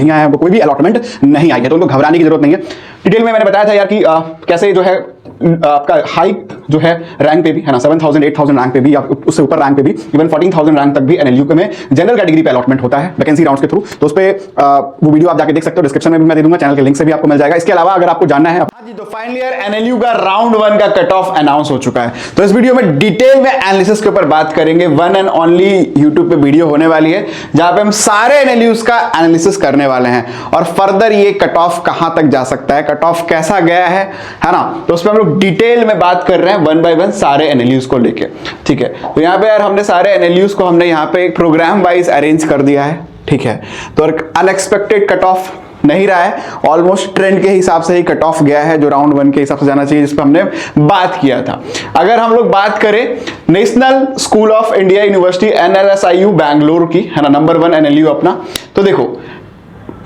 नहीं आया है, कोई भी अलॉटमेंट नहीं आई है, तो उनको घबराने की जरूरत नहीं है। डिटेल में मैंने बताया था यार कि कैसे जो है आपका हाई जो है रैंक पे भी है ना 7000 8000 रैंक पे भी या उससे ऊपर रैंक पे भी इवन 14000 रैंक तक भी एनएलयू में जनरल कैटेगरी पे अलॉटमेंट होता है वैकेंसी राउंड्स के थ्रू। तो उस पे वो वीडियो आप जाके देख सकते हो, डिस्क्रिप्शन में भी मैं दे दूंगा, चैनल के लिंक से भी आपको मिल जाएगा। इसके अलावा अगर आपको जानना है जी तो फाइनल ईयर एनएलयू का राउंड 1 का कट ऑफ अनाउंस हो चुका है। तो इस वीडियो में डिटेल में एनालिसिस के ऊपर बात करेंगे। वन एंड ओनली यूट्यूब पे वीडियो होने वाली है जहां पे हम सारे एनएलयूज का एनालिसिस करने वाले हैं और फर्दर ये कट ऑफ कहां तक जा सकता है, कट ऑफ कैसा गया है ना, तो उस पर हम लोग डिटेल में बात कर रहे हैं वन बाय वन सारे एनएलयूज को लेके। ठीक है, तो यहां पे यार हमने सारे एनएलयूज को हमने यहां पे एक प्रोग्राम वाइज अरेंज कर दिया है। ठीक है, तो अनएक्सपेक्टेड कट ऑफ नहीं रहा है, ऑलमोस्ट ट्रेंड के हिसाब से ही कट ऑफ गया है जो राउंड 1 के हिसाब से जाना चाहिए, जिस पर हमने बात किया था। अगर हम लोग बात करें national school of India university NLSIU Bangalore की, है ना, नंबर 1 एनएलयू अपना, तो देखो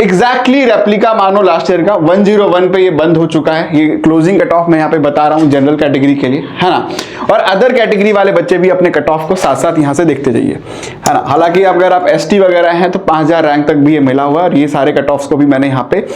एग्जैक्टली रेप्लिका मानो लास्ट ईयर का 101 पे ये बंद हो चुका है। ये क्लोजिंग कट ऑफ मैं यहाँ पे बता रहा हूँ जनरल कैटेगरी के लिए, है ना, और अदर कैटेगरी वाले बच्चे भी अपने कट ऑफ को साथ साथ यहाँ से देखते जाइए, है ना। हालांकि अगर आप ST वगैरह हैं तो 5000 रैंक तक भी ये मिला हुआ है और ये सारे कट ऑफ्स को भी मैंने यहाँ पे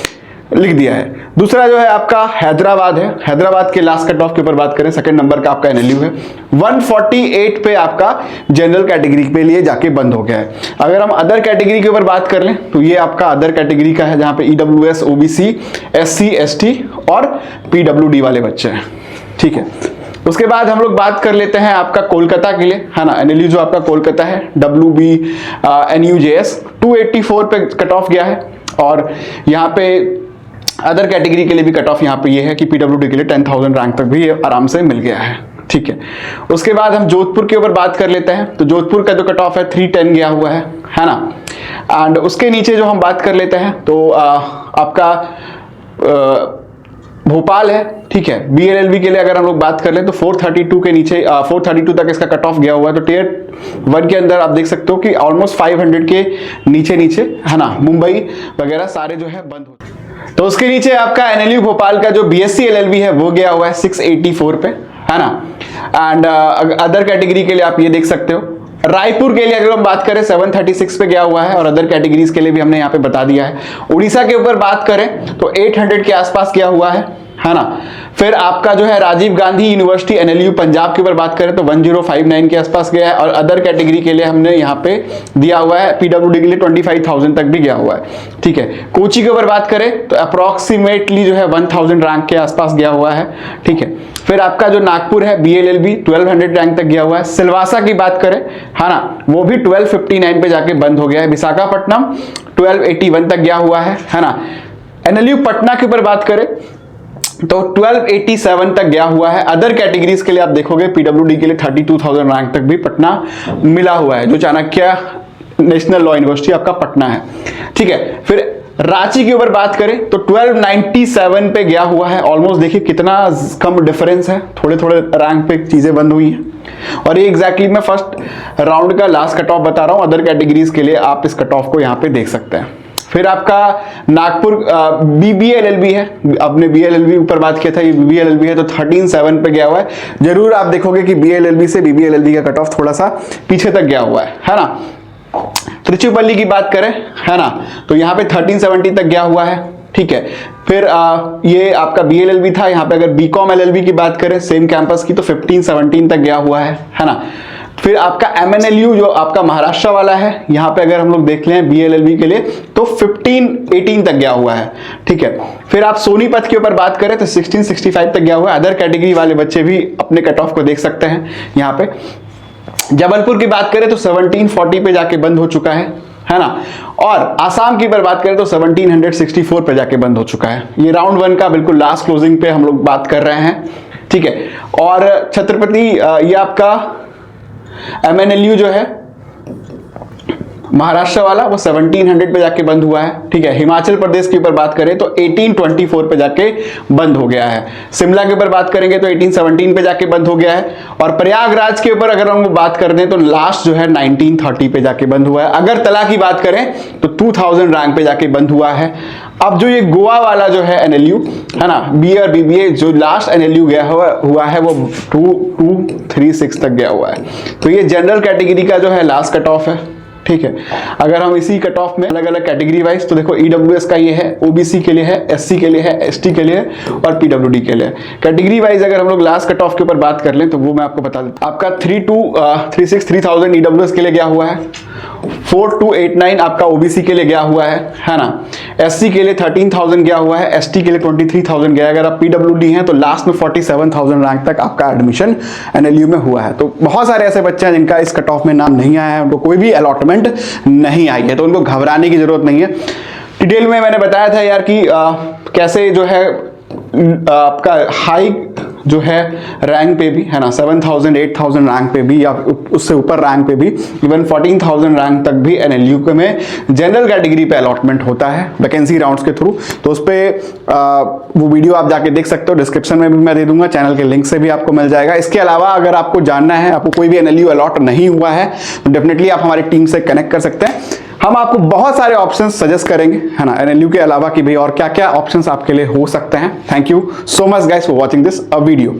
लिख दिया है। दूसरा जो है आपका हैदराबाद है, हैदराबाद के लास्ट कट ऑफ के ऊपर बात करें, सेकंड नंबर का आपका एनएलयू है, 148 पे आपका जनरल कैटेगरी पे लिए जाके बंद हो गया है। अगर हम अदर कैटेगरी के ऊपर बात कर लें तो ये आपका अदर कैटेगरी का है जहां पे EWS OBC SC ST और PWD वाले बच्चे हैं। ठीक है, उसके बाद हम लोग बात कर लेते हैं आपका कोलकाता के लिए, है ना, एनएलयू जो आपका कोलकाता है WB NUJS 284 पे कट ऑफ गया है और यहाँ पे अदर कैटेगरी के लिए भी कट ऑफ यहाँ पे ये है कि PWD के लिए 10,000 रैंक तक भी ये आराम से मिल गया है। ठीक है, उसके बाद हम जोधपुर के ऊपर बात कर लेते हैं, तो जोधपुर का जो कट ऑफ है 310 गया हुआ है ना। एंड उसके नीचे जो हम बात कर लेते हैं तो आपका भोपाल है। ठीक है, BLLB के लिए अगर हम लोग बात कर लें तो 432 के नीचे 432 तक इसका कट ऑफ गया हुआ है। तो टियर 1 के अंदर आप देख सकते हो कि ऑलमोस्ट 500 के नीचे नीचे, है ना, मुंबई वगैरह सारे जो है बंद हो। तो उसके नीचे आपका एनएलयू भोपाल का जो BSc LLB है वो गया हुआ है 684 पे, है ना। एंड अदर कैटेगरी के लिए आप ये देख सकते हो। रायपुर के लिए अगर हम बात करें 736 पे गया हुआ है और अदर कैटेगरीज के लिए भी हमने यहाँ पे बता दिया है। उड़ीसा के ऊपर बात करें तो 800 के आसपास गया हुआ है ना। फिर आपका जो है राजीव गांधी यूनिवर्सिटी एनएलयू पंजाब के ऊपर बात करें तो 1059 के आसपास गया है और अदर कैटेगरी के लिए हमने यहाँ पे दिया हुआ है PWD के लिए 25,000 तक भी गया हुआ है। ठीक है, कोची के ऊपर बात करें तो अप्रोक्सीमेटली जो है 1000 रैंक के आसपास गया हुआ है। ठीक है, फिर आपका जो नागपुर है BLLB 1200 रैंक तक गया हुआ है। सिलवासा की बात करें, है ना, वो भी 1259 पे जाके बंद हो गया है। विशाखापट्टनम 1281 तक गया हुआ है ना। एनएलयू पटना के ऊपर बात करें तो 1287 तक गया हुआ है। अदर कैटेगरीज के लिए आप देखोगे PWD के लिए 32,000 रैंक तक भी पटना मिला हुआ है, जो चाणक्य नेशनल लॉ यूनिवर्सिटी आपका पटना है। ठीक है, फिर रांची के ऊपर बात करें तो 1297 पे गया हुआ है। ऑलमोस्ट देखिए कितना कम डिफरेंस है, थोड़े थोड़े रैंक पे चीजें बंद हुई हैं और ये एग्जैक्टली मैं फर्स्ट राउंड का लास्ट कट ऑफ बता रहा हूं। अदर कैटेगरीज के लिए आप इस कट ऑफ को यहाँ पे देख सकते हैं। फिर आपका नागपुर BBLLB है, आपने BLLB ऊपर बात किया था, ये BBLLB है तो 13.7 पे गया हुआ है। जरूर आप देखोगे कि BLLB से BBLLB का कट ऑफ थोड़ा सा पीछे तक गया हुआ है ना। त्रिचुपल्ली की बात करें, है ना, तो यहाँ पे 1370 तक गया हुआ है। ठीक है, फिर ये आपका BLLB था, यहाँ पे अगर BCom LLB की बात करें सेम कैंपस की तो 15-17 तक गया हुआ है ना। फिर आपका MNLU जो आपका महाराष्ट्र वाला है, यहाँ पे अगर हम लोग देख लें BLLB के लिए तो 15-18 तक गया हुआ है। ठीक है, फिर आप सोनीपत के ऊपर बात करें तो 1665 तक गया हुआ है। अदर कैटेगरी वाले बच्चे भी अपने कट ऑफ को देख सकते हैं यहाँ पे। जबलपुर की बात करें तो 1740 पे जाके बंद हो चुका है ना। और आसाम की पर बात करें तो 1764 पे जाके बंद हो चुका है। ये राउंड 1 का बिल्कुल लास्ट क्लोजिंग पे हम लोग बात कर रहे हैं। ठीक है, और छत्रपति ये आपका MNLU जो है महाराष्ट्र वाला वो 1700 पे जाके बंद हुआ है। ठीक है, हिमाचल प्रदेश के ऊपर बात करें तो 1824 पे जाके बंद हो गया है। शिमला के ऊपर बात करेंगे तो 1817 पे जाके बंद हो गया है। और प्रयागराज के ऊपर अगर हम बात कर दें तो लास्ट जो है 1930 पे जाके बंद हुआ है। अगरतला की बात करें तो 2000 रैंक पे जाके बंद हुआ है। अब जो ये गोवा वाला जो है एनएलयू, है ना, BA और BBA जो लास्ट एनएलयू गया हुआ है वो 2236 तक गया हुआ है। तो ये जनरल कैटेगरी का जो है लास्ट कट ऑफ है। ठीक है। अगर हम इसी कट ऑफ में अलग अलग कैटेगरी वाइज तो देखो ईडब्ल्यूएस का ये है, ओबीसी के लिए है, एससी के लिए है, एसटी के लिए है और पीडब्ल्यूडी के लिए। कैटेगरी वाइज अगर हम लोग लास्ट कट ऑफ के ऊपर बात कर लें तो वो मैं आपको बता देता हूं। आपका 3,3000 ईडब्ल्यूएस के लिए गया हुआ है, 4,289 आपका ओबीसी के लिए गया हुआ है ना। एससी के लिए 13,000 गया हुआ है, एसटी के लिए 23,000 गया। अगर आप पीडब्ल्यूडी हैं तो लास्ट में 47,000 रैंक तक आपका एडमिशन एनएलयू में हुआ है। तो बहुत सारे ऐसे बच्चे हैं जिनका इस कट ऑफ में नाम नहीं आया है, उनको कोई भी अलॉटमेंट नहीं आई है, तो उनको घबराने की जरूरत नहीं है। डिटेल में मैंने बताया था यार कि कैसे जो है आपका हाई जो है रैंक पे भी है ना, 7,000 8,000 रैंक पे भी या उससे ऊपर रैंक पे भी, इवन 14,000 रैंक तक भी एनएलयू में जनरल कैटेगरी पे अलॉटमेंट होता है वैकेंसी राउंड्स के थ्रू। तो उस पर वो वीडियो आप जाके देख सकते हो, डिस्क्रिप्शन में भी मैं दे दूंगा, चैनल के लिंक से भी आपको मिल जाएगा। इसके अलावा अगर आपको जानना है, आपको कोई भी एनएलयू अलॉट नहीं हुआ है तो डेफिनेटली आप हमारी टीम से कनेक्ट कर सकते हैं। हम आपको बहुत सारे ऑप्शंस सजेस्ट करेंगे है ना एनएलयू के अलावा कि भाई और क्या क्या ऑप्शंस आपके लिए हो सकते हैं। Thank you so much guys for watching this a video.